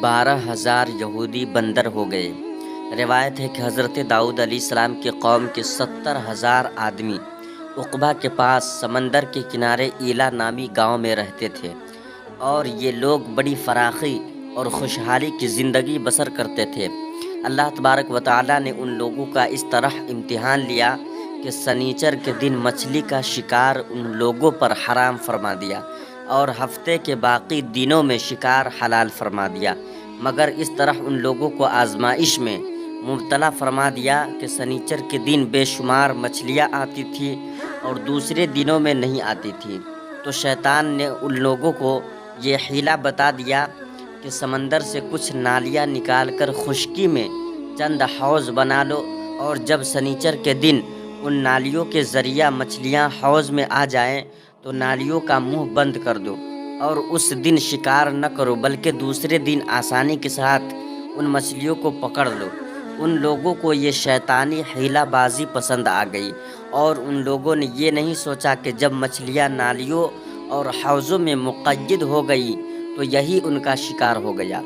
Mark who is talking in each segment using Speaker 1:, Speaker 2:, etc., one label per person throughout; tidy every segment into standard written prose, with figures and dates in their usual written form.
Speaker 1: 12,000 یہودی بندر ہو گئے۔ روایت ہے کہ حضرت داؤد علیہ السلام کے قوم کے 70,000 آدمی عقبہ کے پاس سمندر کے کنارے ایلا نامی گاؤں میں رہتے تھے، اور یہ لوگ بڑی فراخی اور خوشحالی کی زندگی بسر کرتے تھے۔ اللہ تبارک و تعالیٰ نے ان لوگوں کا اس طرح امتحان لیا کہ سنیچر کے دن مچھلی کا شکار ان لوگوں پر حرام فرما دیا، اور ہفتے کے باقی دنوں میں شکار حلال فرما دیا، مگر اس طرح ان لوگوں کو آزمائش میں مبتلا فرما دیا کہ سنیچر کے دن بے شمار مچھلیاں آتی تھیں اور دوسرے دنوں میں نہیں آتی تھیں۔ تو شیطان نے ان لوگوں کو یہ حیلہ بتا دیا کہ سمندر سے کچھ نالیاں نکال کر خشکی میں چند حوض بنا لو، اور جب سنیچر کے دن ان نالیوں کے ذریعہ مچھلیاں حوض میں آ جائیں تو نالیوں کا منہ بند کر دو، اور اس دن شکار نہ کرو بلکہ دوسرے دن آسانی کے ساتھ ان مچھلیوں کو پکڑ لو۔ ان لوگوں کو یہ شیطانی حیلہ بازی پسند آ گئی، اور ان لوگوں نے یہ نہیں سوچا کہ جب مچھلیاں نالیوں اور حوضوں میں مقید ہو گئی تو یہی ان کا شکار ہو گیا،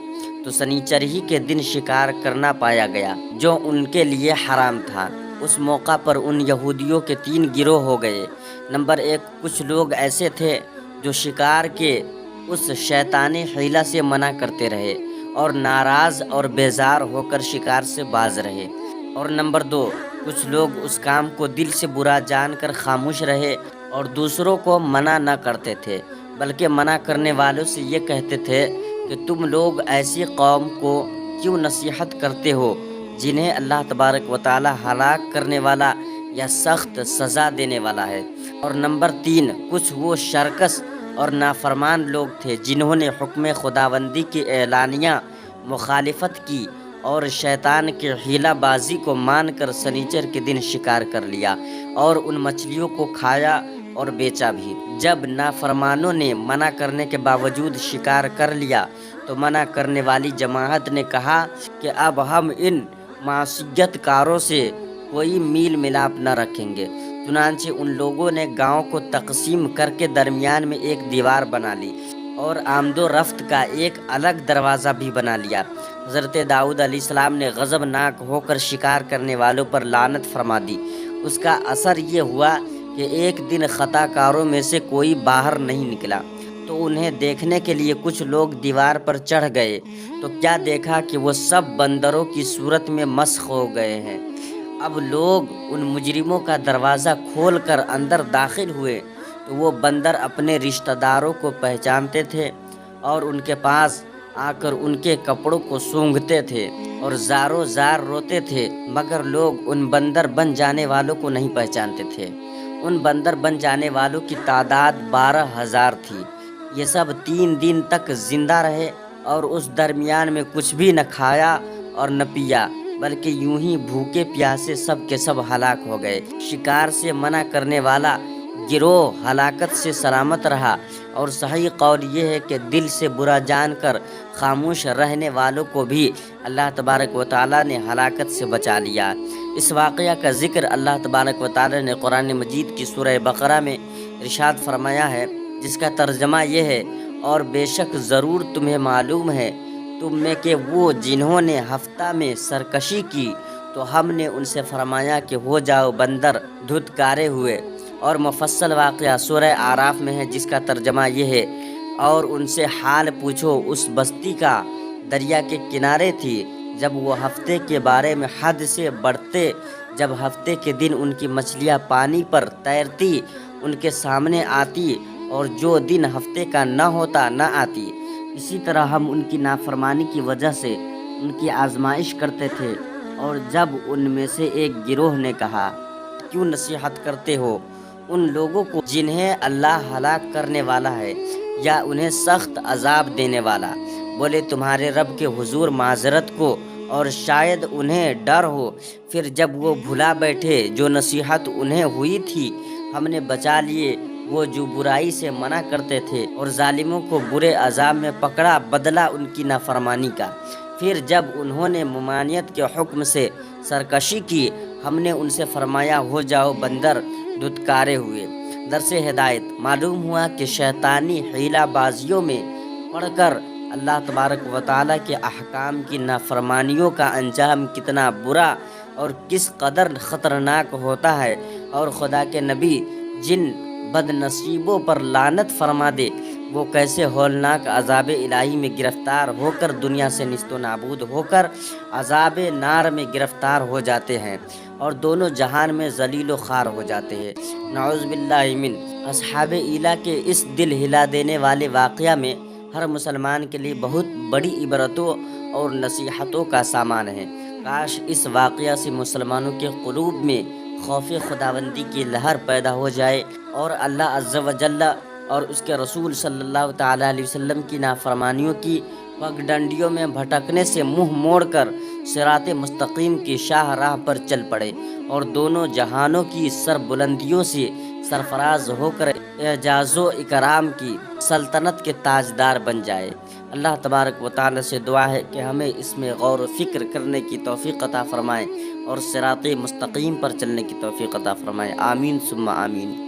Speaker 1: تو سنیچر ہی کے دن شکار کرنا پایا گیا جو ان کے لیے حرام تھا۔ اس موقع پر ان یہودیوں کے 3 گروہ ہو گئے۔ نمبر 1، کچھ لوگ ایسے تھے جو شکار کے اس شیطانی حیلہ سے منع کرتے رہے اور ناراض اور بیزار ہو کر شکار سے باز رہے۔ اور نمبر 2، کچھ لوگ اس کام کو دل سے برا جان کر خاموش رہے اور دوسروں کو منع نہ کرتے تھے، بلکہ منع کرنے والوں سے یہ کہتے تھے کہ تم لوگ ایسی قوم کو کیوں نصیحت کرتے ہو جنہیں اللہ تبارک و تعالی ہلاک کرنے والا یا سخت سزا دینے والا ہے۔ اور نمبر 3، کچھ وہ شرکس اور نافرمان لوگ تھے جنہوں نے حکم خداوندی کی اعلانیہ مخالفت کی اور شیطان کے حیلہ بازی کو مان کر سنیچر کے دن شکار کر لیا اور ان مچھلیوں کو کھایا اور بیچا بھی۔ جب نافرمانوں نے منع کرنے کے باوجود شکار کر لیا تو منع کرنے والی جماعت نے کہا کہ اب ہم ان معصیت کاروں سے کوئی میل ملاپ نہ رکھیں گے۔ چنانچہ ان لوگوں نے گاؤں کو تقسیم کر کے درمیان میں ایک دیوار بنا لی اور آمد و رفت کا ایک الگ دروازہ بھی بنا لیا۔ حضرت داؤد علیہ السلام نے غضبناک ہو کر شکار کرنے والوں پر لعنت فرما دی۔ اس کا اثر یہ ہوا کہ ایک دن خطا کاروں میں سے کوئی باہر نہیں نکلا، تو انہیں دیکھنے کے لیے کچھ لوگ دیوار پر چڑھ گئے تو کیا دیکھا کہ وہ سب بندروں کی صورت میں مسخ ہو گئے ہیں۔ اب لوگ ان مجرموں کا دروازہ کھول کر اندر داخل ہوئے تو وہ بندر اپنے رشتہ داروں کو پہچانتے تھے اور ان کے پاس آ کر ان کے کپڑوں کو سونگھتے تھے اور زاروں زار روتے تھے، مگر لوگ ان بندر بن جانے والوں کو نہیں پہچانتے تھے۔ ان بندر بن جانے والوں کی تعداد 12,000 تھی۔ یہ سب 3 دن تک زندہ رہے اور اس درمیان میں کچھ بھی نہ کھایا اور نہ پیا، بلکہ یوں ہی بھوکے پیاسے سب کے سب ہلاک ہو گئے۔ شکار سے منع کرنے والا گروہ ہلاکت سے سلامت رہا، اور صحیح قول یہ ہے کہ دل سے برا جان کر خاموش رہنے والوں کو بھی اللہ تبارک و تعالیٰ نے ہلاکت سے بچا لیا۔ اس واقعہ کا ذکر اللہ تبارک و تعالیٰ نے قرآن مجید کی سورہ بقرہ میں ارشاد فرمایا ہے، جس کا ترجمہ یہ ہے، اور بے شک ضرور تمہیں معلوم ہے تم میں کہ وہ جنہوں نے ہفتہ میں سرکشی کی تو ہم نے ان سے فرمایا کہ ہو جاؤ بندر دھتکارے ہوئے۔ اور مفصل واقعہ سورہ اعراف میں ہے، جس کا ترجمہ یہ ہے، اور ان سے حال پوچھو اس بستی کا دریا کے کنارے تھی جب وہ ہفتے کے بارے میں حد سے بڑھتے، جب ہفتے کے دن ان کی مچھلیاں پانی پر تیرتی ان کے سامنے آتی اور جو دن ہفتے کا نہ ہوتا نہ آتی۔ اسی طرح ہم ان کی نافرمانی کی وجہ سے ان کی آزمائش کرتے تھے۔ اور جب ان میں سے ایک گروہ نے کہا کیوں نصیحت کرتے ہو ان لوگوں کو جنہیں اللہ ہلاک کرنے والا ہے یا انہیں سخت عذاب دینے والا، بولے تمہارے رب کے حضور معذرت کو اور شاید انہیں ڈر ہو۔ پھر جب وہ بھلا بیٹھے جو نصیحت انہیں ہوئی تھی ہم نے بچا لیے، وہ جو برائی سے منع کرتے تھے، اور ظالموں کو برے عذاب میں پکڑا بدلہ ان کی نافرمانی کا۔ پھر جب انہوں نے ممانعت کے حکم سے سرکشی کی ہم نے ان سے فرمایا ہو جاؤ بندر دھتکارے ہوئے۔ درس ہدایت معلوم ہوا کہ شیطانی حیلہ بازیوں میں پڑھ کر اللہ تبارک و تعالیٰ کے احکام کی نافرمانیوں کا انجام کتنا برا اور کس قدر خطرناک ہوتا ہے، اور خدا کے نبی جن بد نصیبوں پر لعنت فرما دے وہ کیسے ہولناک عذاب الہی میں گرفتار ہو کر دنیا سے نیست و نابود ہو کر عذاب نار میں گرفتار ہو جاتے ہیں اور دونوں جہان میں ذلیل و خوار ہو جاتے ہیں۔ نعوذ باللہ من۔ اصحاب ایلا کے اس دل ہلا دینے والے واقعہ میں ہر مسلمان کے لیے بہت بڑی عبرتوں اور نصیحتوں کا سامان ہے۔ کاش اس واقعہ سے مسلمانوں کے قلوب میں خوف خداوندی کی لہر پیدا ہو جائے اور اللہ عز و جل اور اس کے رسول صلی اللہ تعالیٰ علیہ وسلم کی نافرمانیوں کی پگڈنڈیوں میں بھٹکنے سے منہ موڑ کر صراط مستقیم کی شاہ راہ پر چل پڑے اور دونوں جہانوں کی سر بلندیوں سے سرفراز ہو کر اعزاز و اکرام کی سلطنت کے تاجدار بن جائے۔ اللہ تبارک و تعالی سے دعا ہے کہ ہمیں اس میں غور و فکر کرنے کی توفیق عطا فرمائے اور صراط مستقیم پر چلنے کی توفیق عطا فرمائے۔ آمین ثم آمین۔